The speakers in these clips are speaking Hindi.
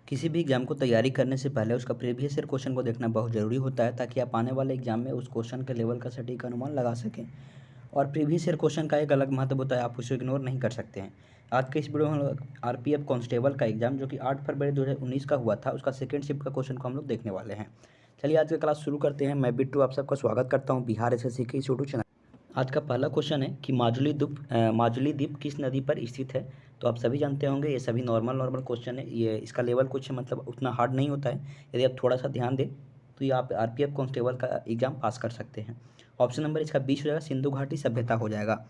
किसी भी एग्ज़ाम को तैयारी करने से पहले उसका प्रीवियस ईयर क्वेश्चन को देखना बहुत ज़रूरी होता है ताकि आप आने वाले एग्ज़ाम में उस क्वेश्चन के लेवल का सटीक अनुमान लगा सकें। और प्रीवियस ईयर क्वेश्चन का एक अलग महत्व होता है, आप उसे इग्नोर नहीं कर सकते हैं। आज के इस वीडियो में हम लोग आरपीएफ कांस्टेबल का एग्ज़ाम जो कि 8 फरवरी 2019 का हुआ था, उसका सेकंड शिफ्ट का क्वेश्चन को हम लोग देखने वाले हैं। चलिए आज का क्लास शुरू करते हैं। मैं बिट्टू आप सबका स्वागत करता हूँ बिहार एसएससी के इस यूट्यूब चैनल। आज का पहला क्वेश्चन है कि माजुली द्वीप किस नदी पर स्थित है। तो आप सभी जानते होंगे ये सभी नॉर्मल क्वेश्चन है, ये इसका लेवल कुछ मतलब उतना हार्ड नहीं होता है। यदि आप थोड़ा सा ध्यान दें तो ये आप आरपीएफ कांस्टेबल का एग्जाम पास कर सकते हैं। ऑप्शन नंबर इसका 20 हो जाएगा, सिंधु घाटी सभ्यता हो जाएगा।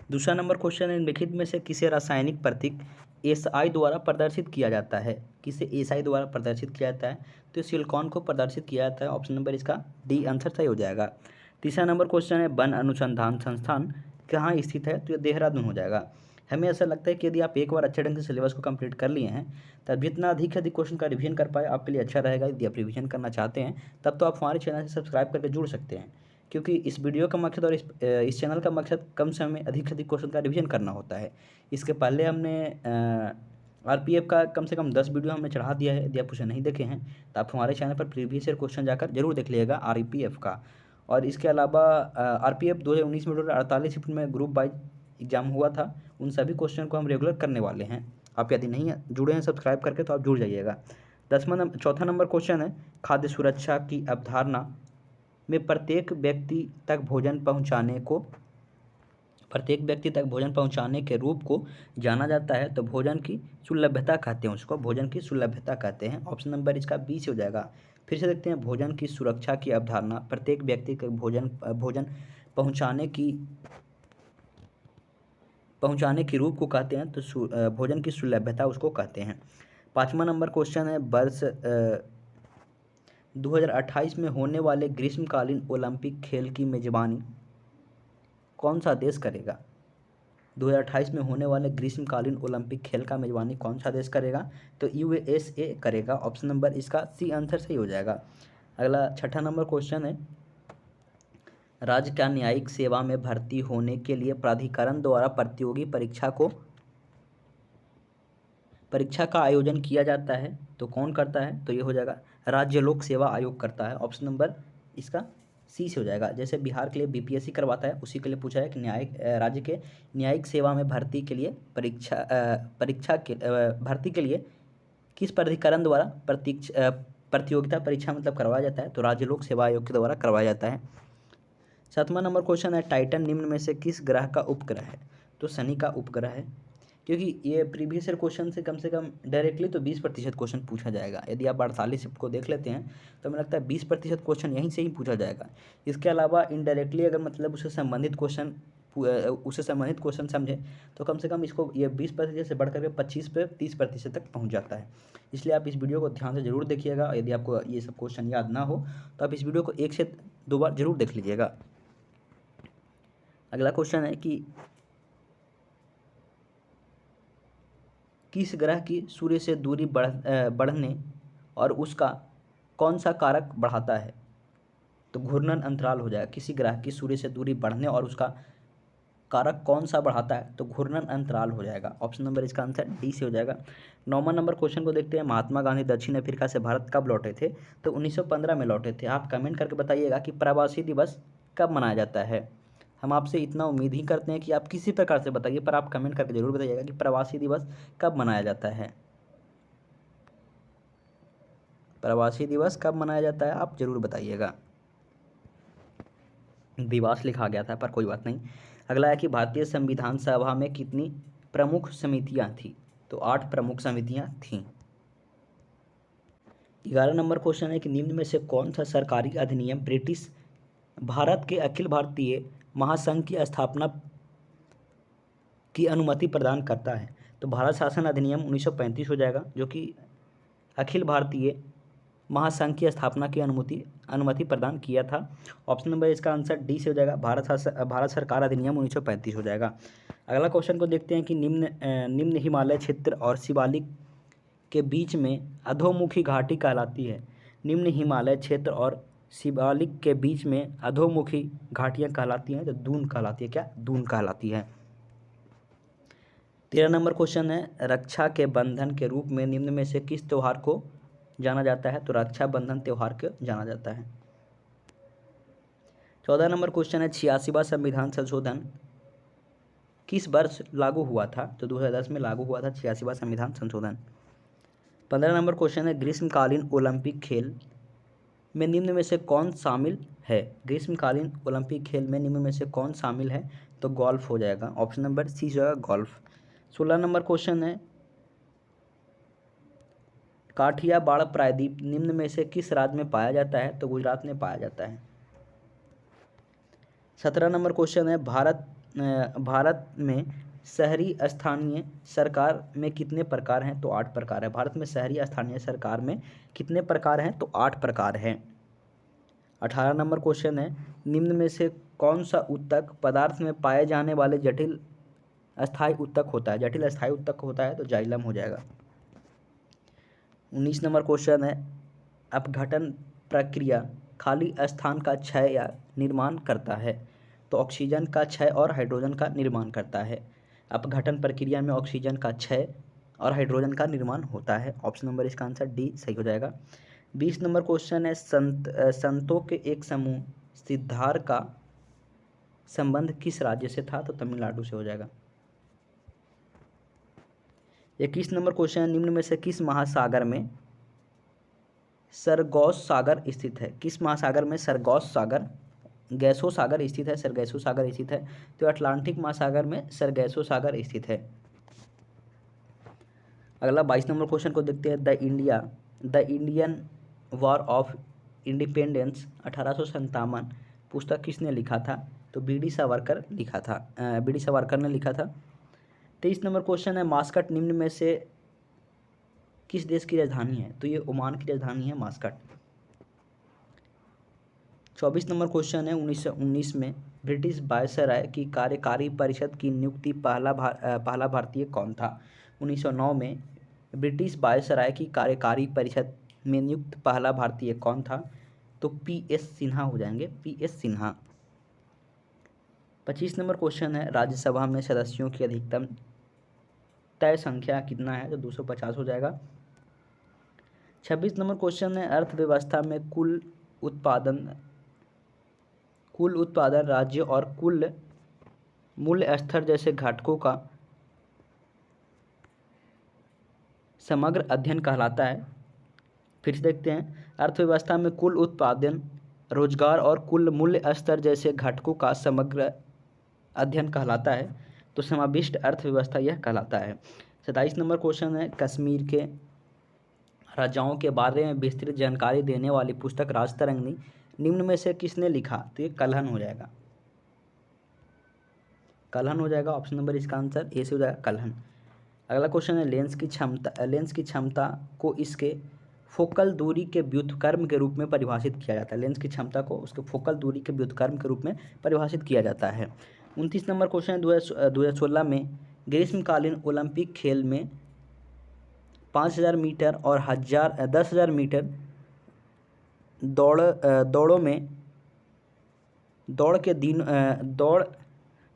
दूसरा नंबर क्वेश्चन है, निम्नलिखित में से किसे रासायनिक प्रतीक एसआई द्वारा प्रदर्शित किया जाता है। किसे एसआई द्वारा प्रदर्शित किया जाता है, तो सिलिकॉन को प्रदर्शित किया जाता है। ऑप्शन नंबर इसका डी आंसर सही हो जाएगा। तीसरा नंबर क्वेश्चन है, वन अनुसंधान संस्थान कहाँ स्थित है, तो ये देहरादून हो जाएगा। हमें ऐसा लगता है कि यदि आप एक बार अच्छे ढंग से सिलेबस को कंप्लीट कर लिए हैं तब जितना अधिक क्वेश्चन का रिवीजन कर पाए आपके लिए अच्छा रहेगा। यदि आप रिवीजन करना चाहते हैं तब तो आप हमारे चैनल से सब्सक्राइब करके जुड़ सकते हैं, क्योंकि इस वीडियो का मकसद और इस चैनल का मकसद कम समय में अधिक क्वेश्चन का रिवीजन करना होता है। इसके पहले हमने आरपीएफ का कम से कम 10 वीडियो हमने चढ़ा दिया है। यदि आप उसे नहीं देखे हैं तो आप हमारे चैनल पर प्रीवियस ईयर क्वेश्चन जाकर जरूर देख लीजिएगा आरपीएफ का। और इसके अलावा आरपीएफ 2019 में टोटल 48 शिफ्ट में ग्रुप वाइज एग्जाम हुआ था, उन सभी क्वेश्चन को हम रेगुलर करने वाले हैं। आप यदि नहीं जुड़े हैं सब्सक्राइब करके तो आप जुड़ जाइएगा। चौथा नंबर क्वेश्चन है, खाद्य सुरक्षा की अवधारणा में प्रत्येक व्यक्ति तक भोजन पहुंचाने के रूप को जाना जाता है, तो भोजन की सुलभ्यता कहते हैं, उसको भोजन की सुलभ्यता कहते हैं। ऑप्शन नंबर इसका 20 हो जाएगा। फिर से देखते हैं, भोजन की सुरक्षा की अवधारणा प्रत्येक व्यक्ति तक भोजन पहुंचाने की रूप को कहते हैं, तो भोजन की सुलभ्यता उसको कहते हैं। पाँचवा नंबर क्वेश्चन है, वर्ष 2028 में होने वाले ग्रीष्मकालीन ओलंपिक खेल की मेजबानी कौन सा देश करेगा। 2028 में होने वाले ग्रीष्मकालीन ओलंपिक खेल का मेजबानी कौन सा देश करेगा, तो यूएसए करेगा। ऑप्शन नंबर इसका सी आंसर सही हो जाएगा। अगला छठा नंबर क्वेश्चन है, राज्य का न्यायिक सेवा में भर्ती होने के लिए प्राधिकरण द्वारा प्रतियोगी परीक्षा का आयोजन किया जाता है, तो कौन करता है, तो ये हो जाएगा राज्य लोक सेवा आयोग करता है। ऑप्शन नंबर इसका सी से हो जाएगा। जैसे बिहार के लिए बीपीएससी करवाता है, उसी के लिए पूछा है कि राज्य के न्यायिक सेवा में भर्ती के लिए भर्ती के लिए किस प्राधिकरण द्वारा प्रतियोगिता परीक्षा मतलब करवाया जाता है, तो राज्य लोक सेवा आयोग के द्वारा करवाया जाता है। सातवां नंबर क्वेश्चन है, टाइटन निम्न में से किस ग्रह का उपग्रह है, तो शनि का उपग्रह है। क्योंकि ये प्रीवियस ईयर क्वेश्चन से कम डायरेक्टली तो 20% क्वेश्चन पूछा जाएगा। यदि आप 48 शिफ्ट को देख लेते हैं तो हमें लगता है 20% क्वेश्चन यहीं से ही पूछा जाएगा। इसके अलावा इनडायरेक्टली अगर मतलब उससे संबंधित क्वेश्चन समझे तो कम से कम इसको ये 20% से बढ़ करके 25 पे 30% तक पहुंच जाता है। इसलिए आप इस वीडियो को ध्यान से जरूर देखिएगा। यदि आपको ये सब क्वेश्चन याद ना हो तो आप इस वीडियो को 1 से 2 बार जरूर देख लीजिएगा। अगला क्वेश्चन है कि किस ग्रह की सूर्य से दूरी बढ़ने और उसका कौन सा कारक बढ़ाता है, तो घूर्णन अंतराल हो जाएगा। किसी ग्रह की सूर्य से दूरी बढ़ने और उसका कारक कौन सा बढ़ाता है, तो घूर्णन अंतराल हो जाएगा। ऑप्शन नंबर इसका आंसर डी से हो जाएगा। 9वां नंबर क्वेश्चन को देखते हैं, महात्मा गांधी दक्षिण अफ्रीका से भारत कब लौटे थे, तो 1915 में लौटे थे। आप कमेंट करके बताइएगा कि प्रवासी दिवस कब मनाया जाता है। हम आपसे इतना उम्मीद ही करते हैं कि आप किसी प्रकार से बताइए, पर आप कमेंट करके जरूर बताइएगा कि प्रवासी दिवस कब मनाया जाता है। प्रवासी दिवस कब मनाया जाता है आप जरूर बताइएगा। दिवस लिखा गया था पर कोई बात नहीं। अगला है कि भारतीय संविधान सभा में कितनी प्रमुख समितियां थी, तो 8 प्रमुख समितियां थीं। 11 नंबर क्वेश्चन है कि निम्न में से कौन सा सरकारी अधिनियम ब्रिटिश भारत के अखिल भारतीय महासंघ की स्थापना की अनुमति प्रदान करता है, तो भारत शासन अधिनियम 1935 हो जाएगा, जो कि अखिल भारतीय महासंघ की स्थापना की अनुमति प्रदान किया था। ऑप्शन नंबर इसका आंसर डी से हो जाएगा, भारत सरकार अधिनियम 1935 हो जाएगा। अगला क्वेश्चन को देखते हैं कि निम्न हिमालय क्षेत्र और शिवालिक के बीच में अधोमुखी घाटी कहलाती है। निम्न हिमालय क्षेत्र और शिवालिक के बीच में अधोमुखी घाटियाँ कहलाती हैं, तो दून कहलाती है। क्या दून कहलाती है। 13 नंबर क्वेश्चन है रक्षा के बंधन के रूप में निम्न में से किस त्योहार को जाना जाता है? तो रक्षाबंधन त्योहार को जाना जाता है। 14 नंबर क्वेश्चन है 86वां संविधान संशोधन किस वर्ष लागू हुआ था? तो 2010 में लागू हुआ था 86वां संविधान संशोधन। 15 नंबर क्वेश्चन है ग्रीष्मकालीन ओलंपिक खेल में निम्न में से कौन शामिल है? ग्रीष्मकालीन ओलंपिक खेल में निम्न में से कौन शामिल है? तो गोल्फ हो जाएगा, ऑप्शन नंबर सी जो है गोल्फ। 16 नंबर क्वेश्चन है काठियावाड़ प्रायद्वीप निम्न में से किस राज्य में पाया जाता है? तो गुजरात में पाया जाता है। 17 नंबर क्वेश्चन है भारत में शहरी स्थानीय सरकार में कितने प्रकार हैं? तो 8 प्रकार है। भारत में शहरी स्थानीय सरकार में कितने प्रकार हैं? तो 8 प्रकार हैं। 18 नंबर क्वेश्चन है निम्न में से कौन सा ऊतक पदार्थ में पाए जाने वाले जटिल अस्थायी ऊतक होता है? जटिल अस्थायी ऊतक होता है तो जाइलम हो जाएगा। 19 नंबर क्वेश्चन है अपघटन प्रक्रिया खाली स्थान का क्षय या निर्माण करता है? तो ऑक्सीजन का क्षय और हाइड्रोजन का निर्माण करता है। अपघटन प्रक्रिया में ऑक्सीजन का क्षय और हाइड्रोजन का निर्माण होता है। ऑप्शन नंबर इसका आंसर डी सही हो जाएगा। 20 नंबर क्वेश्चन है संतों के एक समूह सिद्धार्थ का संबंध किस राज्य से था? तो तमिलनाडु से हो जाएगा। 21 नंबर क्वेश्चन निम्न में से किस महासागर में सरगोस सागर स्थित है? किस महासागर में सरगोस सागर गैसो सागर स्थित है? सरगैसो सागर स्थित है तो अटलांटिक महासागर में सरगैसो सागर स्थित है। अगला 22 नंबर क्वेश्चन को देखते हैं the Indian war of independence 1857 पुस्तक किसने लिखा था? तो बी.डी. सावरकर लिखा था, बी.डी. सावरकर ने लिखा था। 23 नंबर क्वेश्चन है मास्कट निम्न में से किस देश की राजधानी है? तो ये ओमान की राजधानी है मास्कट। 24 नंबर क्वेश्चन है 1919 में ब्रिटिश वायसराय की कार्यकारी परिषद की नियुक्ति पहला भारतीय कौन था? 1909 में ब्रिटिश वायसराय की कार्यकारी परिषद में नियुक्त पहला भारतीय कौन था? तो पी.एस. सिन्हा हो जाएंगे, पी.एस. सिन्हा। 25 नंबर क्वेश्चन है राज्यसभा में सदस्यों की अधिकतम तय संख्या कितना है? तो 250 हो जाएगा। 26 नंबर क्वेश्चन है अर्थव्यवस्था में कुल उत्पादन राज्य और कुल मूल्य स्तर जैसे घटकों का समग्र अध्ययन कहलाता है। फिर से देखते हैं अर्थव्यवस्था में कुल उत्पादन रोजगार और कुल मूल्य स्तर जैसे घटकों का समग्र अध्ययन कहलाता है तो समाविष्ट अर्थव्यवस्था यह कहलाता है। 27 नंबर क्वेश्चन है कश्मीर के राजाओं के बारे में विस्तृत जानकारी देने वाली पुस्तक राजतरंगिणी निम्न में से किसने लिखा? तो ये कल्हण हो जाएगा, कल्हण हो जाएगा। ऑप्शन नंबर इसका आंसर ए से हो जाएगा कल्हण। अगला क्वेश्चन है लेंस की क्षमता को इसके फोकल दूरी के व्युत्क्रम के रूप में परिभाषित किया जाता है। लेंस की क्षमता को उसके फोकल दूरी के व्युत्क्रम के रूप में परिभाषित किया जाता है। 29 नंबर क्वेश्चन 2016 में ग्रीष्मकालीन ओलंपिक खेल में 5000 मीटर और 10,000 मीटर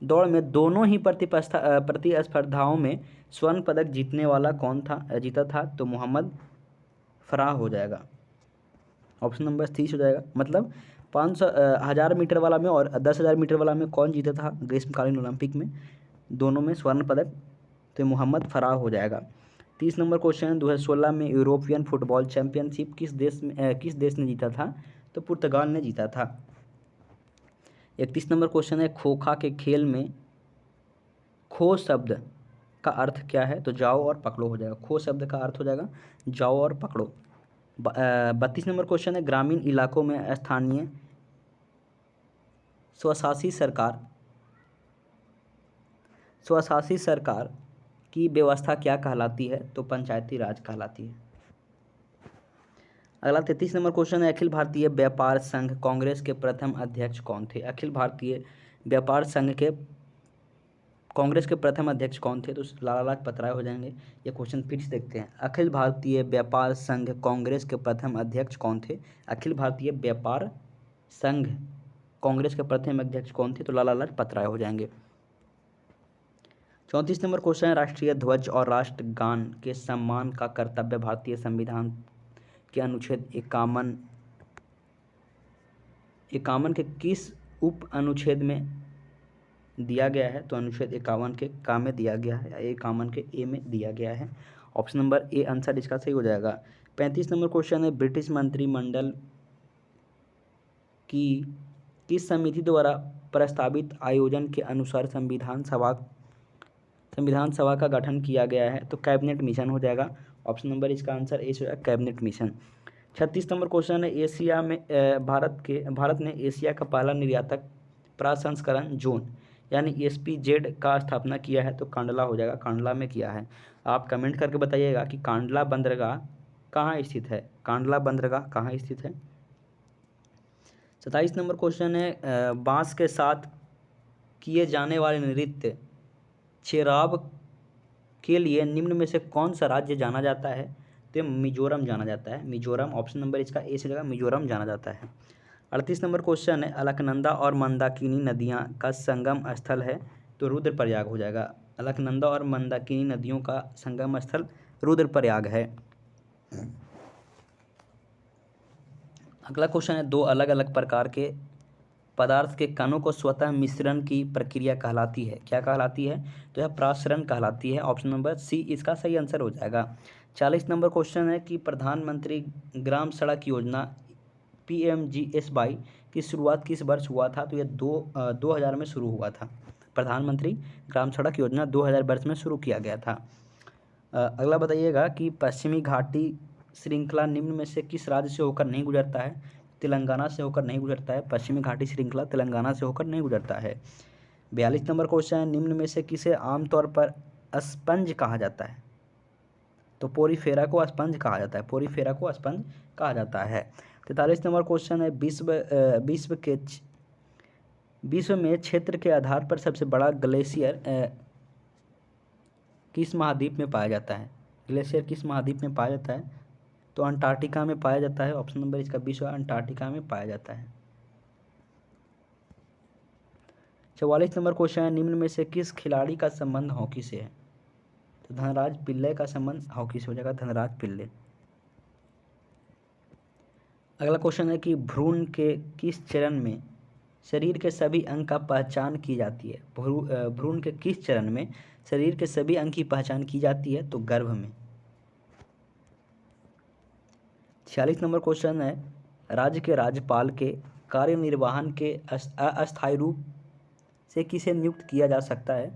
दौड़ में दोनों ही प्रतिस्पर्धाओं में स्वर्ण पदक जीतने वाला कौन जीता था? तो मोहम्मद फराह हो जाएगा, ऑप्शन नंबर 30 हो जाएगा। मतलब 1000 मीटर वाला में और 10,000 मीटर वाला में कौन जीता था ग्रीष्मकालीन ओलंपिक में? दोनों में स्वर्ण पदक, तो मोहम्मद फराह हो जाएगा। 30 नंबर क्वेश्चन 2016 में यूरोपियन फुटबॉल चैंपियनशिप किस देश ने जीता था? तो पुर्तगाल ने जीता था। 31 नंबर क्वेश्चन है खोखा के खेल में खो शब्द का अर्थ क्या है? तो जाओ और पकड़ो हो जाएगा। खो शब्द का अर्थ हो जाएगा जाओ और पकड़ो। 32 नंबर क्वेश्चन है ग्रामीण इलाकों में स्थानीय स्वशासी सरकार की व्यवस्था क्या कहलाती है? तो पंचायती राज कहलाती है। अगला 33 नंबर क्वेश्चन है अखिल भारतीय व्यापार संघ कांग्रेस के प्रथम अध्यक्ष कौन थे? अखिल भारतीय व्यापार संघ के कांग्रेस के प्रथम अध्यक्ष कौन थे? तो लाला लाजपत राय हो जाएंगे। ये क्वेश्चन फिर से देखते हैं अखिल भारतीय व्यापार संघ कांग्रेस के प्रथम अध्यक्ष कौन थे? अखिल भारतीय व्यापार संघ कांग्रेस के प्रथम अध्यक्ष कौन थे? तो लाला लाजपत राय हो जाएंगे। 34 नंबर क्वेश्चन है, राष्ट्रीय ध्वज और राष्ट्रगान के सम्मान का कर्तव्य भारतीय संविधान के अनुच्छेद 51 के किस उप अनुच्छेद में दिया गया है? तो अनुच्छेद 51 के का में दिया गया है, 51 के ए में दिया गया है। ऑप्शन नंबर ए आंसर इसका सही हो जाएगा। 35 नंबर क्वेश्चन है, ब्रिटिश मंत्रिमंडल की किस समिति द्वारा प्रस्तावित आयोजन के अनुसार संविधान सभा का गठन किया गया है? तो कैबिनेट मिशन हो जाएगा। ऑप्शन नंबर इसका आंसर ए हो जाएगा, कैबिनेट मिशन। 36 नंबर क्वेश्चन है, एशिया में भारत ने एशिया का पहला निर्यातक प्रसंस्करण जोन यानी SPZ का स्थापना किया है? तो कांडला हो जाएगा, कांडला में किया है। आप कमेंट करके बताइएगा कि कांडला बंदरगाह कहाँ स्थित है, कांडला बंदरगाह कहाँ स्थित है। 27 नंबर क्वेश्चन है, बांस के साथ किए जाने वाले नृत्य चेराव के लिए निम्न में से कौन सा राज्य जाना जाता है? तो मिजोरम जाना जाता है, मिजोरम। ऑप्शन नंबर इसका ए से लगा, मिजोरम जाना जाता है। 38 नंबर क्वेश्चन है, अलकनंदा और मंदाकिनी नदियाँ का संगम स्थल है? तो रुद्रप्रयाग हो जाएगा। अलकनंदा और मंदाकिनी नदियों का संगम स्थल रुद्रप्रयाग है। अगला क्वेश्चन है, दो अलग अलग प्रकार के पदार्थ के कणों को स्वतः मिश्रण की प्रक्रिया कहलाती है? क्या कहलाती है? तो यह प्रासरण कहलाती है। ऑप्शन नंबर सी इसका सही आंसर हो जाएगा। 40 नंबर क्वेश्चन है कि प्रधानमंत्री ग्राम सड़क योजना PMGSY की शुरुआत किस वर्ष हुआ था? तो यह 2000 में शुरू हुआ था। प्रधानमंत्री ग्राम सड़क योजना 2000 वर्ष में शुरू किया गया था। अगला बताइएगा कि पश्चिमी घाटी श्रृंखला निम्न में से किस राज्य से होकर नहीं गुजरता है? तेलंगाना से होकर नहीं गुजरता है। पश्चिमी घाटी श्रृंखला तेलंगाना से होकर नहीं गुजरता है। 42 नंबर क्वेश्चन है, निम्न में से किसे आमतौर पर स्पंज कहा जाता है? तो पोरीफेरा को स्पंज कहा जाता है, पोरीफेरा को स्पंज कहा जाता है। 43 नंबर क्वेश्चन है, विश्व में क्षेत्र के आधार पर सबसे बड़ा ग्लेशियर किस महाद्वीप में पाया जाता है? ग्लेशियर किस महाद्वीप में पाया जाता है? तो अंटार्कटिका में पाया जाता है। ऑप्शन नंबर इसका 20 अंटार्कटिका में पाया जाता है। 44 नंबर क्वेश्चन है, निम्न में से किस खिलाड़ी का संबंध हॉकी से है? तो धनराज पिल्ले का संबंध हॉकी से हो जाएगा, धनराज पिल्ले। अगला क्वेश्चन है कि भ्रूण के किस चरण में शरीर के सभी अंग का पहचान की जाती है? भ्रूण के किस चरण में शरीर के सभी अंग की पहचान की जाती है? तो गर्भ में। 46 नंबर क्वेश्चन है, राज्य के राज्यपाल के कार्यनिर्वहन के अस्थायी रूप से किसे नियुक्त किया जा सकता है?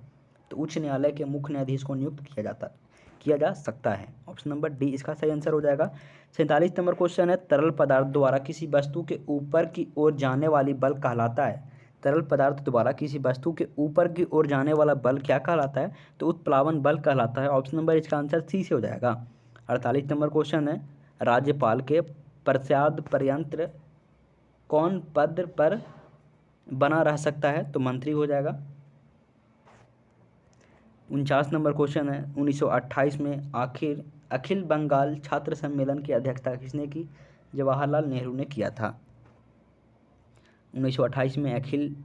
तो उच्च न्यायालय के मुख्य न्यायाधीश को नियुक्त किया जा सकता है। ऑप्शन नंबर डी इसका सही आंसर हो जाएगा। 47 नंबर क्वेश्चन है, तरल पदार्थ द्वारा किसी वस्तु के ऊपर की ओर जाने वाली बल कहलाता है? तरल पदार्थ द्वारा किसी वस्तु के ऊपर की ओर जाने वाला बल क्या कहलाता है? तो उत्प्लावन बल कहलाता है। ऑप्शन नंबर इसका आंसर सी से हो जाएगा। 48 नंबर क्वेश्चन है, राज्यपाल के पश्चात पर्यंत कौन पद पर बना रह सकता है? तो मंत्री हो जाएगा। 49 नंबर क्वेश्चन है, 1928 में अखिल बंगाल छात्र सम्मेलन की अध्यक्षता किसने की? जवाहरलाल नेहरू ने किया था। 1928 में अखिल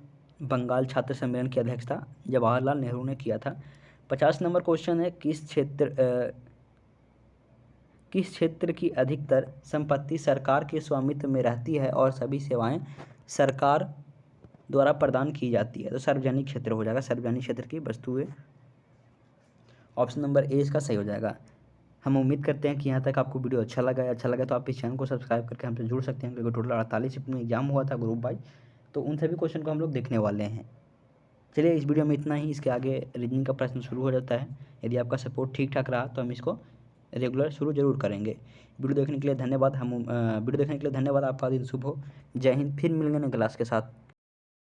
बंगाल छात्र सम्मेलन की अध्यक्षता जवाहरलाल नेहरू ने किया था। 50 नंबर क्वेश्चन है, किस क्षेत्र की अधिकतर संपत्ति सरकार के स्वामित्व में रहती है और सभी सेवाएं सरकार द्वारा प्रदान की जाती है? तो सार्वजनिक क्षेत्र हो जाएगा, सार्वजनिक क्षेत्र की वस्तुएं। ऑप्शन नंबर ए इसका सही हो जाएगा। हम उम्मीद करते हैं कि यहाँ तक आपको वीडियो अच्छा लगा तो आप इस चैनल को सब्सक्राइब करके हमसे जुड़ सकते हैं, क्योंकि टोटल 48 में एग्जाम हुआ था ग्रुप वाइज, तो उन सभी क्वेश्चन को हम लोग देखने वाले हैं। चलिए इस वीडियो में इतना ही। इसके आगे रीजनिंग का प्रश्न शुरू हो जाता है। यदि आपका सपोर्ट ठीक ठाक रहा तो हम इसको रेगुलर शुरू जरूर करेंगे। वीडियो देखने के लिए धन्यवाद। आपका दिन शुभ हो। जय हिंद। फिर मिलेंगे नए क्लास के साथ।